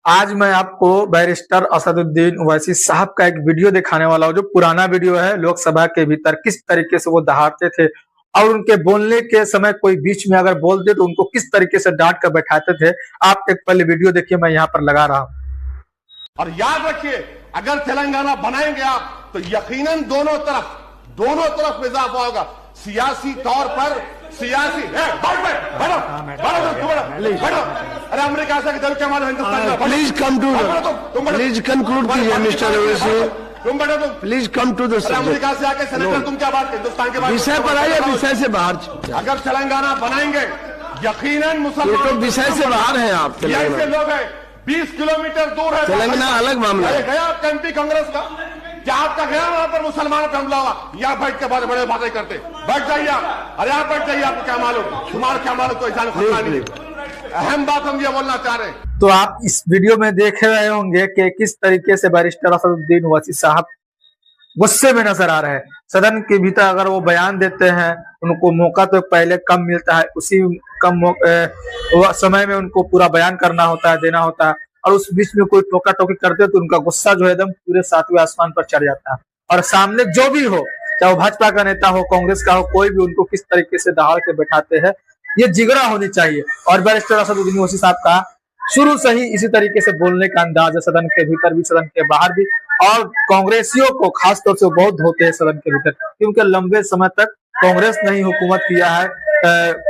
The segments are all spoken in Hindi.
आज मैं आपको बैरिस्टर असदुद्दीन ओवैसी साहब का एक वीडियो दिखाने वाला हूँ, जो पुराना वीडियो है। लोकसभा के भीतर किस तरीके से वो दहाड़ते थे और उनके बोलने के समय कोई बीच में अगर बोल दे तो उनको किस तरीके से डांट कर बैठाते थे। आप एक पहले वीडियो देखिए, मैं यहाँ पर लगा रहा हूँ। और याद रखिए, अगर तेलंगाना बनाएंगे आप तो यकीनन दोनों तरफ इजाफा होगा। सियासी तौर पर सियासी अरे अमेरिका से क्या मालूम हिंदुस्तान का। Please come to please conclude कीजिए मिस्टर ओवैसी। तुम बैठो, तुम please come to the America से आके सेनेटर तुम क्या बात हिंदुस्तान के बारे में विषय पर आइए, विषय से बाहर। अगर तेलंगाना बनाएंगे यकीनन मुसलमान तो विषय से बाहर हैं आप। ऐसे लोग हैं 20 किलोमीटर दूर है तेलंगाना, अलग मामला है। गया आप एमपी कांग्रेस का, क्या आपका गया वहां पर मुसलमानों पर हमला हुआ? यहाँ बैठ के बड़े बड़े बातें करते, बैठ जाइए आप। अरे आप बैठ जाइए, आपको क्या मालूम, तुम्हारा क्या मालूम, कोई नहीं। अहम बात हम ये बोलना चाह रहे हैं। तो आप इस वीडियो में देख रहे होंगे कि किस तरीके से बैरिस्टर असदुद्दीन ओवैसी साहब गुस्से में नजर आ रहे हैं। सदन के भीतर अगर वो बयान देते हैं, उनको मौका तो पहले कम मिलता है, उसी कम समय में उनको पूरा बयान करना होता है, देना होता है, और उस बीच में कोई टोका टोकी करते तो उनका गुस्सा जो है एकदम पूरे 7वें आसमान पर चढ़ जाता है। और सामने जो भी हो, चाहे वो भाजपा का नेता हो, कांग्रेस का हो, कोई भी, उनको किस तरीके से दहाड़ के बैठाते हैं, ये जिगरा होनी चाहिए। और बैरिस्टर असदुद्दीन ओवैसी साहब का शुरू से ही इसी तरीके से बोलने का अंदाज है, सदन के भीतर भी, सदन के बाहर भी। और कांग्रेसियों को खासतौर से बहुत होते हैं सदन के भीतर, क्योंकि लंबे समय तक कांग्रेस ने ही हुकूमत किया है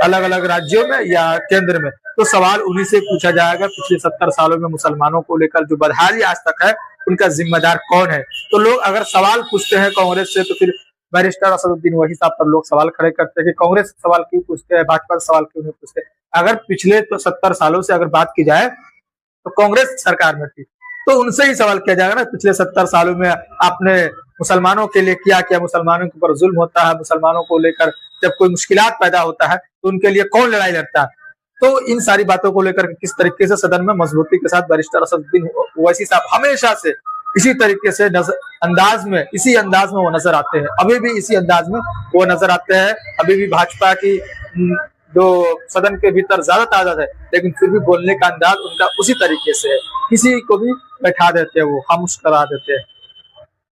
अलग अलग राज्यों में या केंद्र में। तो सवाल उन्हीं से पूछा जाएगा, पिछले 70 सालों में मुसलमानों को लेकर जो बदहाली आज तक है, उनका जिम्मेदार कौन है। तो लोग अगर सवाल पूछते हैं कांग्रेस से, तो फिर बैरिस्टर असदुद्दीन ओवैसी साहब पर लोग सवाल खड़े करते हैं कि कांग्रेस सवाल क्यों पूछते हैं, भाजपा सवाल क्यों नहीं पूछते। अगर पिछले 70 सालों से अगर बात की जाए तो कांग्रेस सरकार में थी, तो उनसे ही सवाल किया जाएगा ना, पिछले 70 सालों में आपने मुसलमानों के लिए क्या किया, मुसलमानों के ऊपर जुल्म होता है, मुसलमानों को लेकर जब कोई मुश्किलात पैदा होता है तो उनके लिए कौन लड़ाई लड़ता है। तो इन सारी बातों को लेकर किस तरीके से सदन में मजबूती के साथ बैरिस्टर असदुद्दीन ओवैसी साहब हमेशा से इसी तरीके से इसी अंदाज में वो नजर आते हैं, अभी भी इसी अंदाज में वो नजर आते हैं। अभी भी भाजपा की जो सदन के भीतर ज्यादा तादाद है, लेकिन फिर भी बोलने का अंदाज उनका उसी तरीके से है, किसी को भी बैठा देते हैं, वो खामोश करा देते हैं।